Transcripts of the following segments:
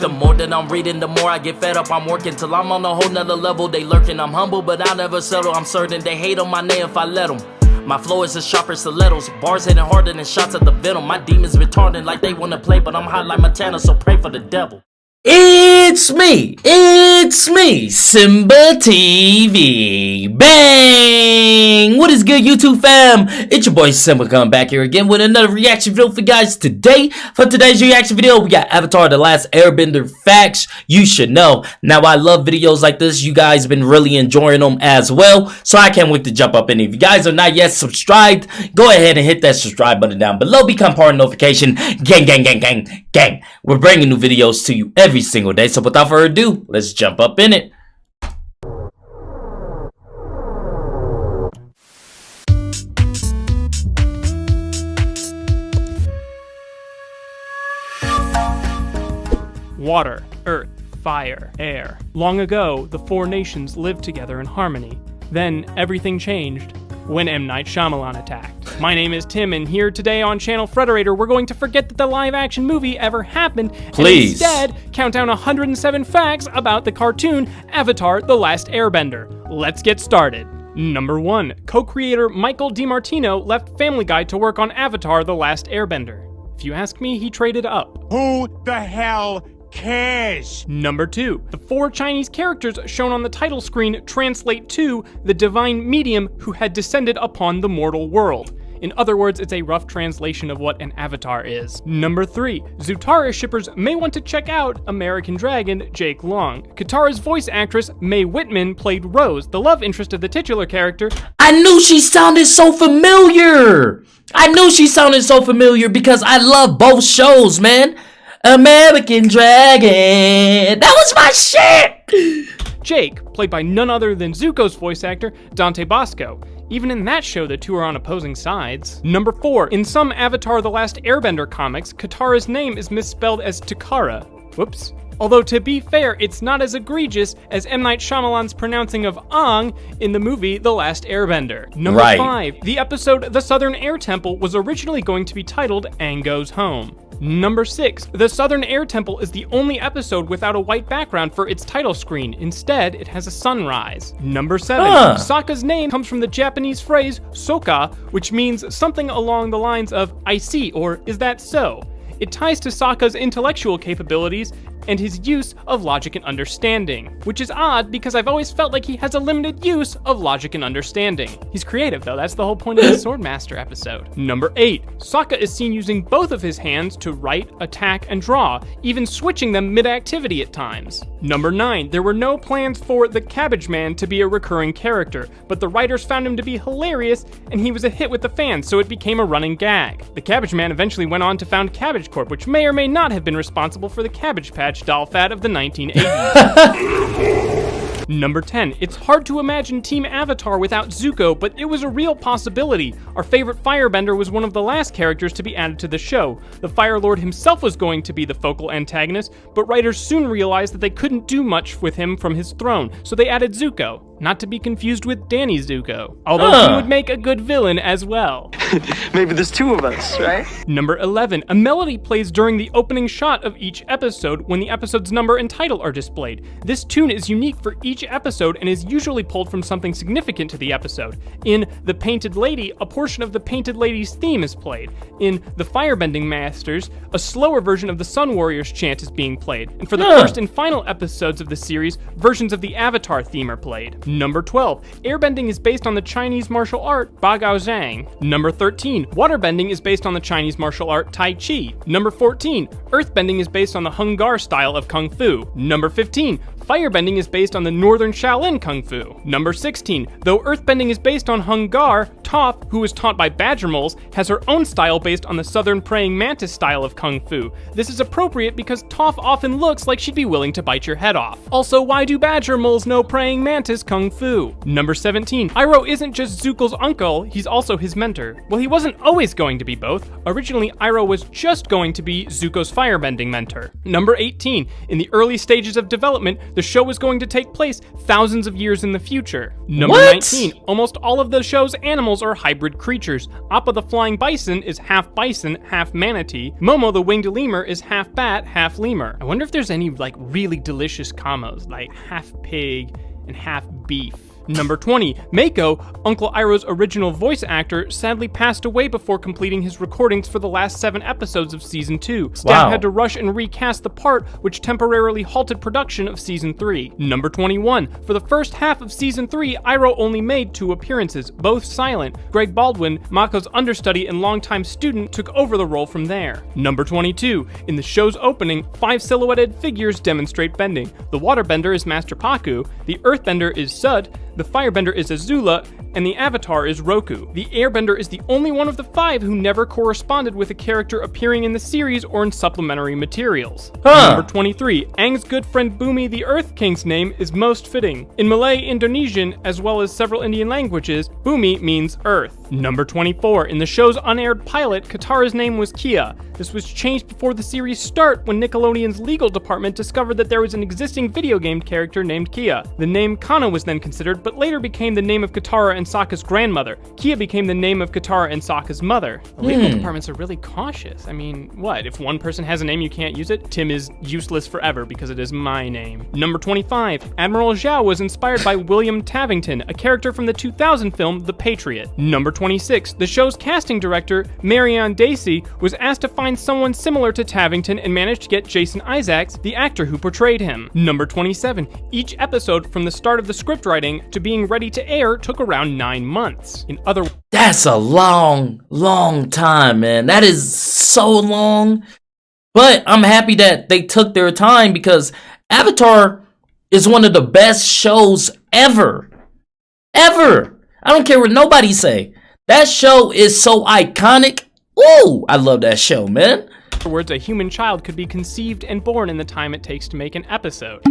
The more that I'm reading, the more I get fed up. I'm working till I'm on a whole nother level. They lurking, I'm humble, but I'll never settle. I'm certain they hate on my name if I let them. My flow is as sharp as stilettos, bars hitting harder than shots at the venom. My demons retarded like they wanna play, but I'm hot like Montana, so pray for the devil. It's me, SimbaTv. Bang! What is good, YouTube fam? It's your boy Simba coming back here again with another reaction video for you guys today. For today's reaction video, we got Avatar: The Last Airbender facts you should know. Now, I love videos like this. You guys been really enjoying them as well, so I can't wait to jump up in. If you guys are not yet subscribed, go ahead and hit that subscribe button down below. Become part of notification. Gang. We're bringing new videos to you every single day, so without further ado, let's jump up in it. Water, earth, fire, air. Long ago, the four nations lived together in harmony. Then everything changed when M. Night Shyamalan attacked. My name is Tim, and here today on Channel Frederator, we're going to forget that the live-action movie ever happened, Please. and instead count down 107 facts about the cartoon Avatar: The Last Airbender. Let's get started. Number 1. Co-creator Michael DiMartino left Family Guy to work on Avatar: The Last Airbender. If you ask me, he traded up. Who the hell cares? Number 2. The 4 Chinese characters shown on the title screen translate to the divine medium who had descended upon the mortal world. In other words, it's a rough translation of what an avatar is. Number 3. Zutara shippers may want to check out American Dragon Jake Long. Katara's voice actress Mae Whitman played Rose, the love interest of the titular character. I knew she sounded so familiar. Because I love both shows, man. American Dragon. That was my shit. Jake, played by none other than Zuko's voice actor, Dante Bosco. Even in that show, the two are on opposing sides. Number 4. In some Avatar: The Last Airbender comics, Katara's name is misspelled as Takara. Whoops. Although, to be fair, it's not as egregious as M. Night Shyamalan's pronouncing of Aang in the movie The Last Airbender. Number 5. The episode The Southern Air Temple was originally going to be titled Aang Goes Home. Number 6. The Southern Air Temple is the only episode without a white background for its title screen. Instead, it has a sunrise. Number 7. Sokka's name comes from the Japanese phrase Sokka, which means something along the lines of I see or is that so? It ties to Sokka's intellectual capabilities and his use of logic and understanding, which is odd because I've always felt like he has a limited use of logic and understanding. He's creative though, that's the whole point of the Swordmaster episode. Number 8. Sokka is seen using both of his hands to write, attack, and draw, even switching them mid-activity at times. Number 9. There were no plans for the Cabbage Man to be a recurring character, but the writers found him to be hilarious and he was a hit with the fans, so it became a running gag. The Cabbage Man eventually went on to found Cabbage Corp, which may or may not have been responsible for the Cabbage Patch doll fad of the 1980s. Number 10. It's hard to imagine Team Avatar without Zuko, but it was a real possibility. Our favorite firebender was one of the last characters to be added to the show. The Fire Lord himself was going to be the focal antagonist, but writers soon realized that they couldn't do much with him from his throne, so they added Zuko. Not to be confused with Danny Zuko, although he would make a good villain as well. Maybe there's 2 of us, right? Number 11. A melody plays during the opening shot of each episode when the episode's number and title are displayed. This tune is unique for each episode and is usually pulled from something significant to the episode. In The Painted Lady, a portion of The Painted Lady's theme is played. In The Firebending Masters, a slower version of the Sun Warriors chant is being played. And for the first and final episodes of the series, versions of the Avatar theme are played. Number 12. Airbending is based on the Chinese martial art Bagao Zhang. Number 13. Waterbending is based on the Chinese martial art Tai Chi. Number 14. Earthbending is based on the Hung Gar style of Kung Fu. Number 15. Firebending is based on the Northern Shaolin Kung Fu. Number 16. Though earthbending is based on Hung Gar, Toph, who was taught by badger moles, has her own style based on the Southern Praying Mantis style of Kung Fu. This is appropriate because Toph often looks like she'd be willing to bite your head off. Also, why do badger moles know Praying Mantis Kung Fu? Number 17. Iroh isn't just Zuko's uncle, he's also his mentor. Well, he wasn't always going to be both. Originally, Iroh was just going to be Zuko's firebending mentor. Number 18. In the early stages of development, the show was going to take place thousands of years in the future. Number 19. Almost all of the show's animals animals are hybrid creatures. Appa the flying bison is half bison, half manatee. Momo the winged lemur is half bat, half lemur. I wonder if there's any like really delicious combos, like half pig and half beef. Number 20, Mako, Uncle Iroh's original voice actor, sadly passed away before completing his recordings for the last 7 episodes of Season 2. Staff had to rush and recast the part, which temporarily halted production of Season 3. Number 21, for the first half of Season 3, Iroh only made 2 appearances, both silent. Greg Baldwin, Mako's understudy and longtime student, took over the role from there. Number 22, in the show's opening, 5 silhouetted figures demonstrate bending. The waterbender is Master Pakku, the earthbender is Sud, the firebender is Azula, and the avatar is Roku. The airbender is the only one of the 5 who never corresponded with a character appearing in the series or in supplementary materials. Number 23, Aang's good friend Bumi the Earth King's name is most fitting. In Malay, Indonesian, as well as several Indian languages, Bumi means Earth. Number 24, in the show's unaired pilot, Katara's name was Kia. This was changed before the series' start when Nickelodeon's legal department discovered that there was an existing video game character named Kia. The name Kana was then considered, but later became the name of Katara and Sokka's grandmother. Kia became the name of Katara and Sokka's mother. The legal departments are really cautious. I mean, what? If one person has a name, you can't use it? Tim is useless forever because it is my name. Number 25, Admiral Zhao was inspired by William Tavington, a character from the 2000 film The Patriot. Number 26, the show's casting director, Marianne Dacey, was asked to find someone similar to Tavington and managed to get Jason Isaacs, the actor who portrayed him. Number 27, each episode from the start of the script writing to being ready to air took around 9 months. That's a long time, man. That is so long. But I'm happy that they took their time because Avatar is one of the best shows ever. Ever. I don't care what nobody say. That show is so iconic. Ooh, I love that show, man. Afterwards, a human child could be conceived and born in the time it takes to make an episode.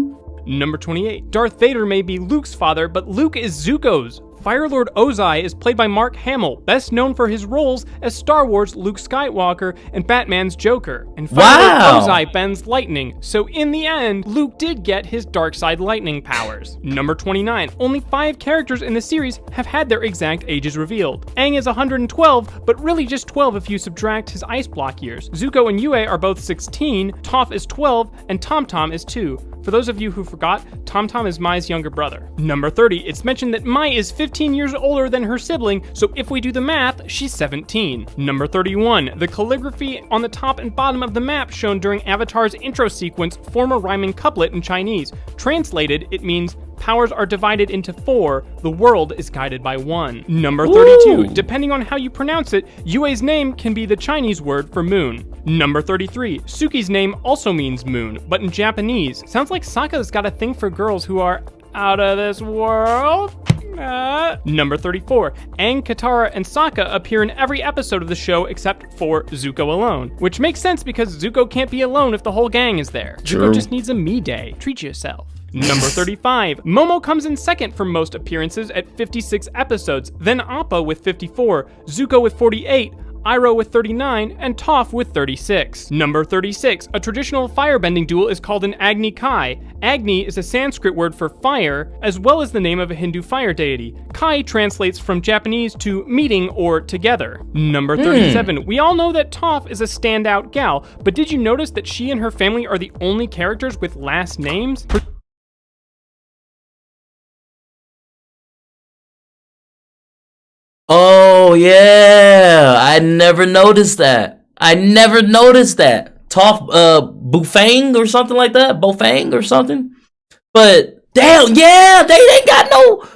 Number 28, Darth Vader may be Luke's father, but Luke is Zuko's. Fire Lord Ozai is played by Mark Hamill, best known for his roles as Star Wars' Luke Skywalker and Batman's Joker. And Fire Lord Ozai bends lightning, so in the end, Luke did get his dark side lightning powers. Number 29, only 5 characters in the series have had their exact ages revealed. Aang is 112, but really just 12 if you subtract his ice block years. Zuko and Yue are both 16, Toph is 12, and Tom Tom is 2. For those of you who forgot, Tom Tom is Mai's younger brother. Number 30, it's mentioned that Mai is 15 years older than her sibling, so if we do the math, she's 17. Number 31, the calligraphy on the top and bottom of the map shown during Avatar's intro sequence form a rhyming couplet in Chinese. Translated, it means powers are divided into 4, the world is guided by 1. Number 32, depending on how you pronounce it, Yue's name can be the Chinese word for moon. Number 33, Suki's name also means moon, but in Japanese. Sounds like Sokka's got a thing for girls who are out of this world. Number 34, Aang, Katara, and Sokka appear in every episode of the show except for Zuko alone, which makes sense because Zuko can't be alone if the whole gang is there. Zuko just needs a me day. Treat yourself. Number 35, Momo comes in second for most appearances at 56 episodes, then Appa with 54, Zuko with 48, Iroh with 39, and Toph with 36. Number 36, a traditional firebending duel is called an Agni Kai. Agni is a Sanskrit word for fire, as well as the name of a Hindu fire deity. Kai translates from Japanese to meeting or together. Number 37, we all know that Toph is a standout gal, but did you notice that she and her family are the only characters with last names? Oh, yeah. I never noticed that. Toph, Bufang or something like that? Bofang or something? But, damn, yeah, they ain't got no...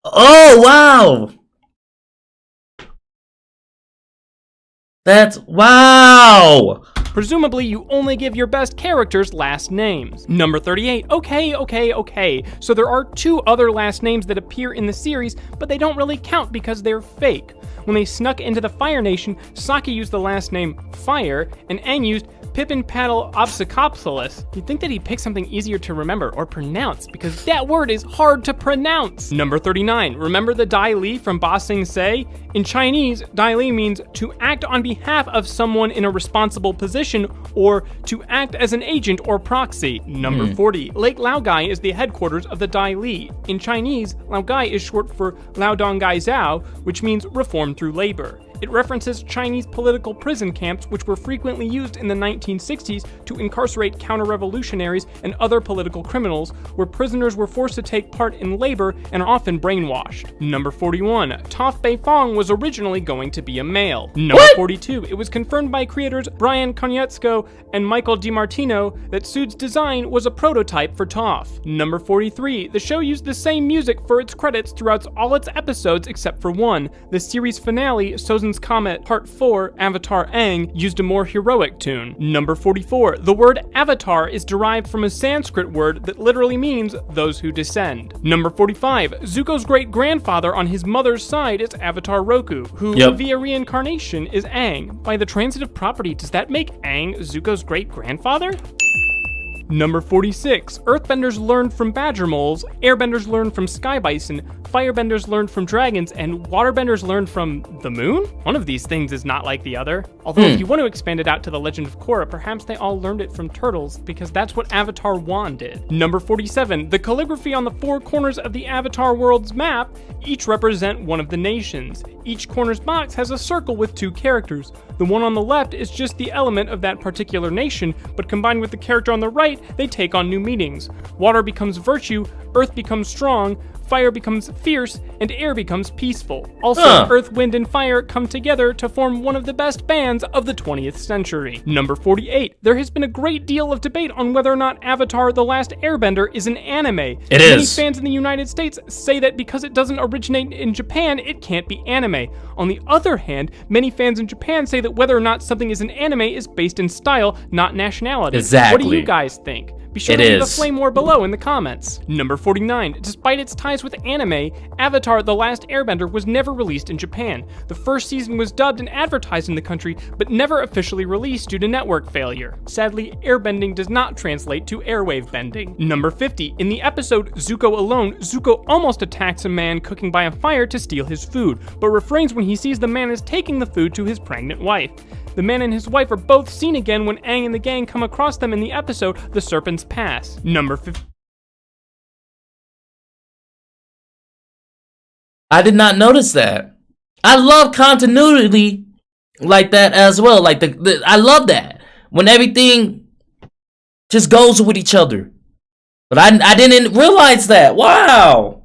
Oh, wow. That's... Wow. Presumably, you only give your best characters last names. Number 38, okay. So there are 2 other last names that appear in the series, but they don't really count because they're fake. When they snuck into the Fire Nation, Sokka used the last name Fire, and Aang used Pipinpaddle-Obsicopsilus, you'd think that he'd pick something easier to remember or pronounce, because that word is hard to pronounce. Number 39, remember the Dai Li from Ba Sing Se? In Chinese, Dai Li means to act on behalf of someone in a responsible position, or to act as an agent or proxy. Number 40, Lake Laogai is the headquarters of the Dai Li. In Chinese, Laogai is short for Laodong Gai Zhao, which means reform through labor. It references Chinese political prison camps which were frequently used in the 1960s to incarcerate counter-revolutionaries and other political criminals, where prisoners were forced to take part in labor and are often brainwashed. Number 41, Toph Beifong was originally going to be a male. Number 42, it was confirmed by creators Brian Konietzko and Michael DiMartino that Sood's design was a prototype for Toph. Number 43, the show used the same music for its credits throughout all its episodes except for one. The series finale, Sozin's Comet Part 4, Avatar Aang, used a more heroic tune. Number 44, the word avatar is derived from a Sanskrit word that literally means those who descend. Number 45, Zuko's great-grandfather on his mother's side is Avatar Roku, who via reincarnation is Aang. By the transitive property, does that make Aang Zuko's great-grandfather? Number 46, Earthbenders learned from badger moles, Airbenders learned from sky bison, Firebenders learned from dragons, and Waterbenders learned from the moon? One of these things is not like the other. Although if you want to expand it out to the Legend of Korra, perhaps they all learned it from turtles, because that's what Avatar 1 did. Number 47, the calligraphy on the four corners of the Avatar world's map each represent one of the nations. Each corner's box has a circle with two characters. The one on the left is just the element of that particular nation, but combined with the character on the right, they take on new meanings. Water becomes virtue, earth becomes strong, fire becomes fierce, and air becomes peaceful. Also, earth, wind, and fire come together to form one of the best bands of the 20th century. Number 48, there has been a great deal of debate on whether or not Avatar: The Last Airbender is an anime. Many fans in the United States say that because it doesn't originate in Japan, it can't be anime. On the other hand, many fans in Japan say that whether or not something is an anime is based in style, not nationality. Exactly. What do you guys think? Be sure to leave a flame war below in the comments. Number 49. Despite its ties with anime, Avatar: The Last Airbender was never released in Japan. The first season was dubbed and advertised in the country, but never officially released due to network failure. Sadly, airbending does not translate to airwave bending. Number 50. In the episode Zuko Alone, Zuko almost attacks a man cooking by a fire to steal his food, but refrains when he sees the man is taking the food to his pregnant wife. The man and his wife are both seen again when Aang and the gang come across them in the episode The Serpent's Pass. Number 50. I did not notice that. I love continuity like that as well. Like I love that when everything just goes with each other. But I didn't realize that. Wow.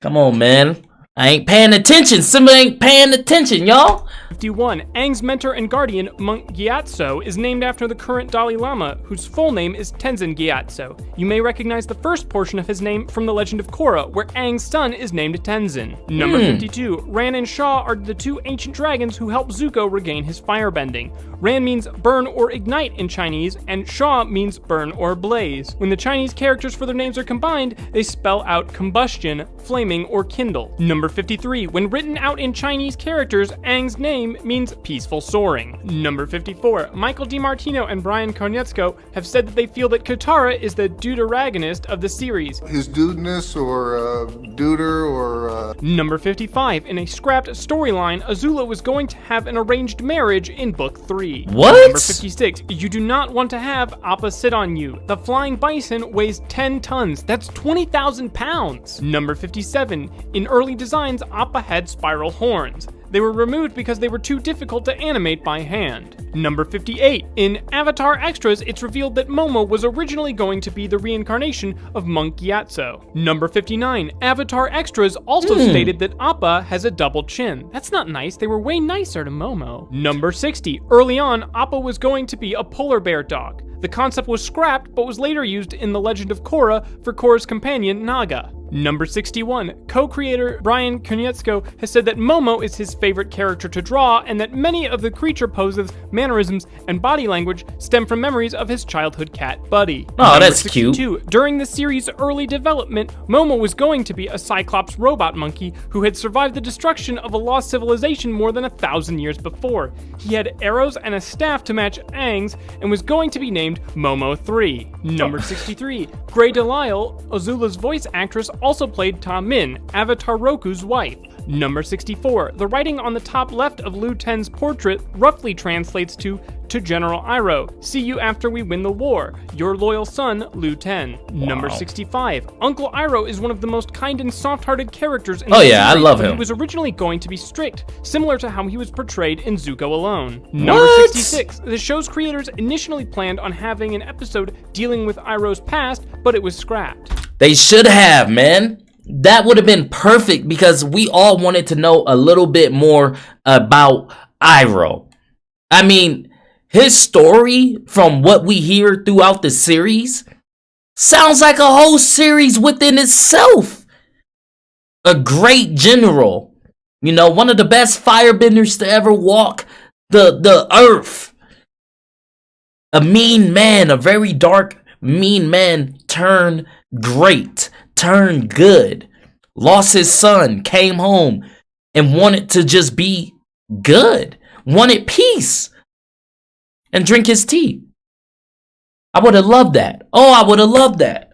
Come on, man. I ain't paying attention. Simba ain't paying attention, y'all. 51. Aang's mentor and guardian, Monk Gyatso, is named after the current Dalai Lama, whose full name is Tenzin Gyatso. You may recognize the first portion of his name from The Legend of Korra, where Aang's son is named Tenzin. Number 52. Ran and Shaw are the two ancient dragons who help Zuko regain his firebending. Ran means burn or ignite in Chinese, and Shaw means burn or blaze. When the Chinese characters for their names are combined, they spell out combustion, flaming, or kindle. Number 53. When written out in Chinese characters, Aang's name means peaceful soaring. Number 54. Michael DiMartino and Brian Konietzko have said that they feel that Katara is the deuteragonist of the series. His dudeness or deuter or... Number 55. In a scrapped storyline, Azula was going to have an arranged marriage in Book 3. What? Number 56. You do not want to have Appa sit on you. The flying bison weighs 10 tons. That's 20,000 pounds. Number 57. In early designs, Appa had spiral horns. They were removed because they were too difficult to animate by hand. Number 58. In Avatar Extras, it's revealed that Momo was originally going to be the reincarnation of Monk Gyatso. Number 59. Avatar Extras also stated that Appa has a double chin. That's not nice. They were way nicer to Momo. Number 60. Early on, Appa was going to be a polar bear dog. The concept was scrapped, but was later used in The Legend of Korra for Korra's companion, Naga. Number 61. Co-creator Brian Konietzko has said that Momo is his favorite character to draw and that many of the creature poses, mannerisms, and body language stem from memories of his childhood cat, Buddy. Oh, that's cute. During the series' early development, Momo was going to be a Cyclops robot monkey who had survived the destruction of a lost civilization more than 1,000 years before. He had arrows and a staff to match Aang's and was going to be named Momo 3. Number 63. Grey Delisle, Azula's voice actress, also played Ta Min, Avatar Roku's wife. Number 64. The writing on the top left of Lu Ten's portrait roughly translates to General Iroh, see you after we win the war. Your loyal son, Lu Ten. Number 65. Uncle Iroh is one of the most kind and soft-hearted characters in the series, I love him. He was originally going to be strict, similar to how he was portrayed in Zuko Alone. Number 66. The show's creators initially planned on having an episode dealing with Iroh's past, but it was scrapped. They should have, man. That would have been perfect because we all wanted to know a little bit more about Iroh. I mean, his story, from what we hear throughout the series, sounds like a whole series within itself. A great general. You know, one of the best firebenders to ever walk the earth. A mean man, a very dark, mean man turned great, turned good. Lost his son, came home, and wanted to just be good. Wanted peace. And drink his tea. I would have loved that. Oh, I would have loved that.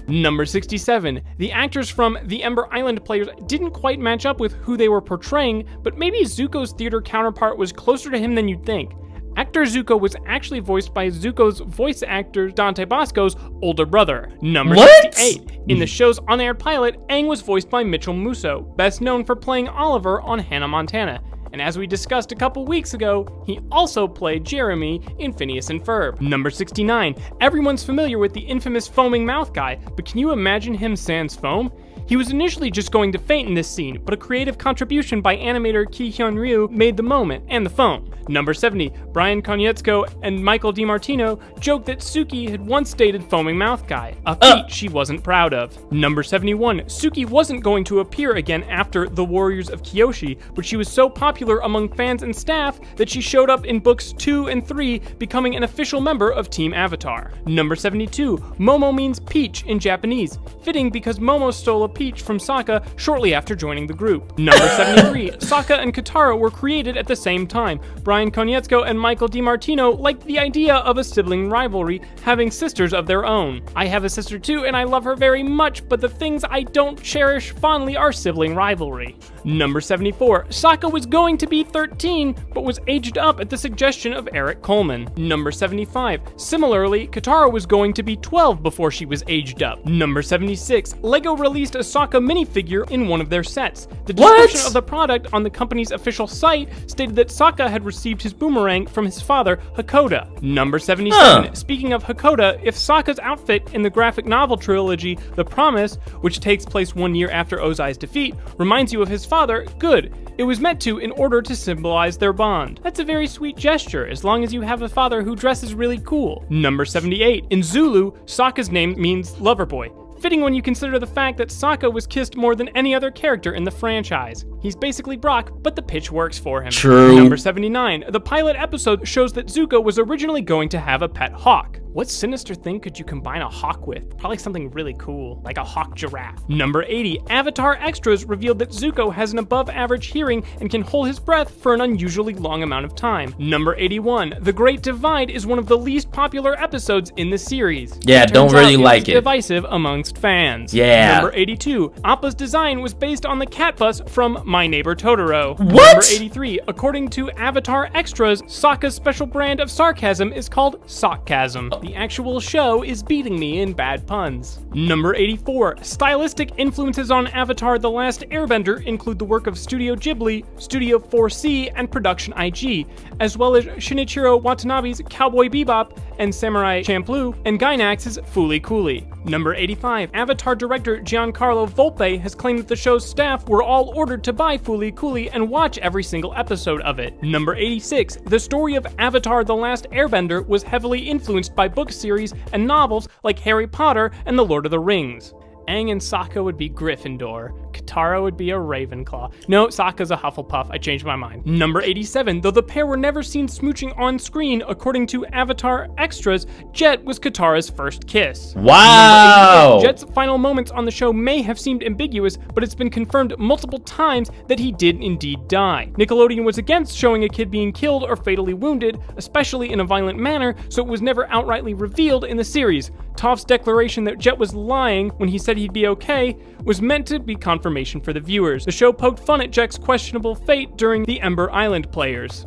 Number 67. The actors from the Ember Island players didn't quite match up with who they were portraying, but maybe Zuko's theater counterpart was closer to him than you'd think. Actor Zuko was actually voiced by Zuko's voice actor Dante Bosco's older brother. Number 68. In the show's unaired pilot, Aang was voiced by Mitchell Musso, best known for playing Oliver on Hannah Montana. And as we discussed a couple weeks ago, he also played Jeremy in Phineas and Ferb. Number 69. Everyone's familiar with the infamous foaming mouth guy, but can you imagine him sans foam? He was initially just going to faint in this scene, but a creative contribution by animator Ki Hyun Ryu made the moment and the foam. Number 70. Brian Konietzko and Michael DiMartino joked that Suki had once dated foaming mouth guy, a feat she wasn't proud of. Number 71. Suki wasn't going to appear again after The Warriors of Kyoshi, but she was so popular among fans and staff that she showed up in books 2 and 3, becoming an official member of Team Avatar. Number 72. Momo means peach in Japanese, fitting because Momo stole a peach from Sokka shortly after joining the group. Number 73. Sokka and Katara were created at the same time. Brian Konietzko and Michael DiMartino liked the idea of a sibling rivalry, having sisters of their own. I have a sister too, and I love her very much, but the things I don't cherish fondly are sibling rivalry. Number 74. Sokka was going to be 13, but was aged up at the suggestion of Eric Coleman. Number 75. Similarly, Katara was going to be 12 before she was aged up. Number 76. LEGO released a Sokka minifigure in one of their sets. The description of the product on the company's official site stated that Sokka had received his boomerang from his father, Hakoda. Number 77. Speaking of Hakoda, if Sokka's outfit in the graphic novel trilogy The Promise, which takes place 1 year after Ozai's defeat, reminds you of his father, good. It was meant to in order to symbolize their bond. That's a very sweet gesture, as long as you have a father who dresses really cool. Number 78. In Zulu, Sokka's name means lover boy. Fitting when you consider the fact that Sokka was kissed more than any other character in the franchise. He's basically Brock, but the pitch works for him. True. Number 79. The pilot episode shows that Zuko was originally going to have a pet hawk. What sinister thing could you combine a hawk with? Probably something really cool, like a hawk giraffe. Number 80. Avatar extras revealed that Zuko has an above-average hearing and can hold his breath for an unusually long amount of time. Number 81. The Great Divide is one of the least popular episodes in the series. Yeah, don't really like it. Divisive amongst fans. Yeah. Number 82. Appa's design was based on the cat bus from My Neighbor Totoro. What? Number 83. According to Avatar extras, Sokka's special brand of sarcasm is called Sockchasm. The actual show is beating me in bad puns. Number 84. Stylistic influences on Avatar The Last Airbender include the work of Studio Ghibli, Studio 4C, and Production IG, as well as Shinichiro Watanabe's Cowboy Bebop and Samurai Champloo, and Gainax's Fooly Cooly. Number 85. Avatar director Giancarlo Volpe has claimed that the show's staff were all ordered to buy Fooly Cooly and watch every single episode of it. Number 86. The story of Avatar The Last Airbender was heavily influenced by book series and novels like Harry Potter and The Lord of the Rings. Aang and Sokka would be Gryffindor. Katara would be a Ravenclaw. No, Sokka's a Hufflepuff. I changed my mind. Number 87. Though the pair were never seen smooching on screen, according to Avatar extras, Jet was Katara's first kiss. Wow! Jet's final moments on the show may have seemed ambiguous, but it's been confirmed multiple times that he did indeed die. Nickelodeon was against showing a kid being killed or fatally wounded, especially in a violent manner, so it was never outrightly revealed in the series. Toph's declaration that Jet was lying when he said he'd be okay was meant to be confirmation for the viewers. The show poked fun at Jet's questionable fate during the Ember Island players.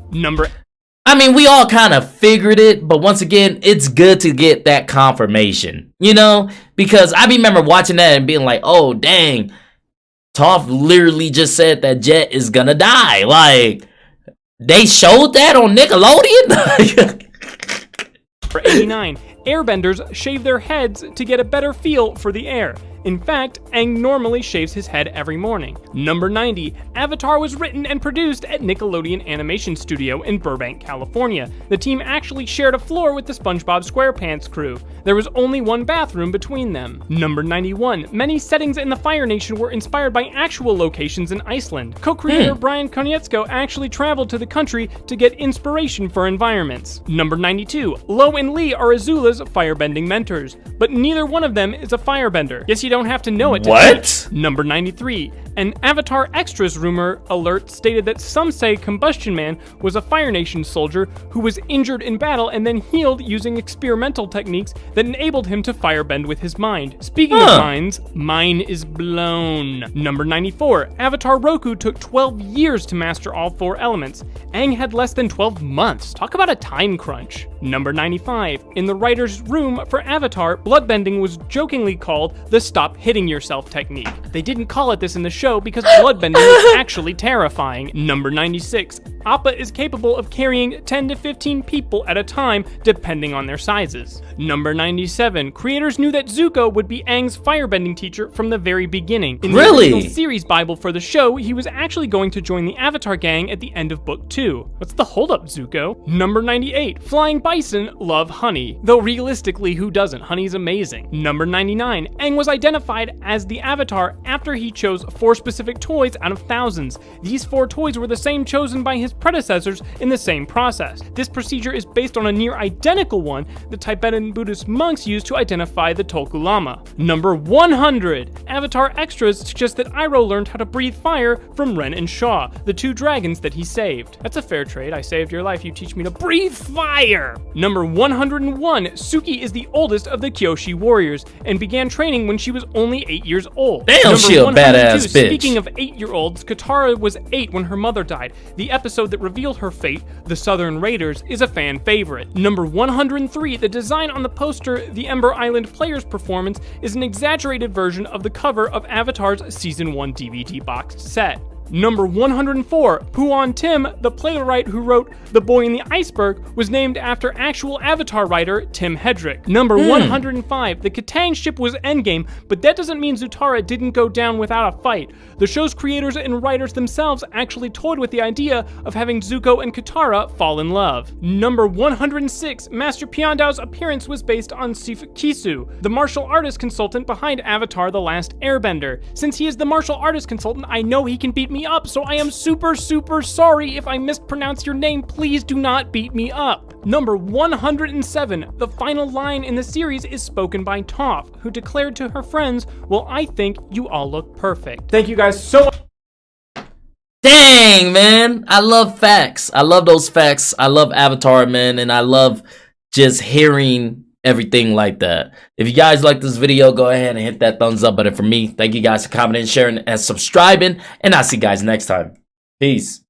I mean, we all kind of figured it, but once again, it's good to get that confirmation, you know? Because I remember watching that and being like, oh, dang, Toph literally just said that Jet is gonna die. Like, they showed that on Nickelodeon? For 89, airbenders shave their heads to get a better feel for the air. In fact, Aang normally shaves his head every morning. Number 90, Avatar was written and produced at Nickelodeon Animation Studio in Burbank, California. The team actually shared a floor with the SpongeBob SquarePants crew. There was only one bathroom between them. Number 91, many settings in the Fire Nation were inspired by actual locations in Iceland. Co-creator Brian Konietzko actually traveled to the country to get inspiration for environments. Number 92, Lo and Lee are Azula's firebending mentors, but neither one of them is a firebender. Yes, you don't have to know it to What? Number 93. An Avatar Extras rumor alert stated that some say Combustion Man was a Fire Nation soldier who was injured in battle and then healed using experimental techniques that enabled him to firebend with his mind. Speaking of minds, mine is blown. Number 94. Avatar Roku took 12 years to master all 4 elements. Aang had less than 12 months. Talk about a time crunch. Number 95. In the writer's room for Avatar, bloodbending was jokingly called the stop hitting yourself technique. They didn't call it this in the show because bloodbending is actually terrifying. Number 96. Appa is capable of carrying 10 to 15 people at a time, depending on their sizes. Number 97. Creators knew that Zuko would be Aang's firebending teacher from the very beginning. In the original series Bible for the show, he was actually going to join the Avatar gang at the end of Book 2. What's the holdup, Zuko? Number 98. Flying bison love honey. Though realistically, who doesn't? Honey's amazing. Number 99. Aang was identified as the Avatar after he chose 4 specific toys out of thousands. These 4 toys were the same chosen by his predecessors in the same process. This procedure is based on a near identical one the Tibetan Buddhist monks used to identify the Tulku Lama. Number 100. Avatar extras suggest that Iroh learned how to breathe fire from Ren and Shaw, the 2 dragons that he saved. That's a fair trade. I saved your life, you teach me to breathe fire! Number 101. Suki is the oldest of the Kyoshi warriors and began training when she was only 8 years old. Damn, she a badass bitch. Speaking of 8-year-olds, Katara was 8 when her mother died. The episode that revealed her fate, The Southern Raiders, is a fan favorite. Number 103, the design on the poster the Ember Island Players performance is an exaggerated version of the cover of Avatar's Season 1 DVD box set. Number 104, Puan Tim, the playwright who wrote The Boy in the Iceberg, was named after actual Avatar writer Tim Hedrick. Number 105, the Katang ship was endgame, but that doesn't mean Zutara didn't go down without a fight. The show's creators and writers themselves actually toyed with the idea of having Zuko and Katara fall in love. Number 106, Master Piandao's appearance was based on Sif Kisu, the martial artist consultant behind Avatar The Last Airbender. Since he is the martial artist consultant, I know he can beat me up, so I am super sorry if I mispronounce your name. Please do not beat me up. Number 107, the final line in the series is spoken by Toph, who declared to her friends, "Well, I think you all look perfect." Thank you guys so much. Dang, man. I love facts. I love those facts. I love Avatar, man, and I love just hearing everything like that. If you guys like this video, go ahead and hit that thumbs up button for me. Thank you guys for commenting, sharing, and subscribing, and I'll see you guys next time. Peace.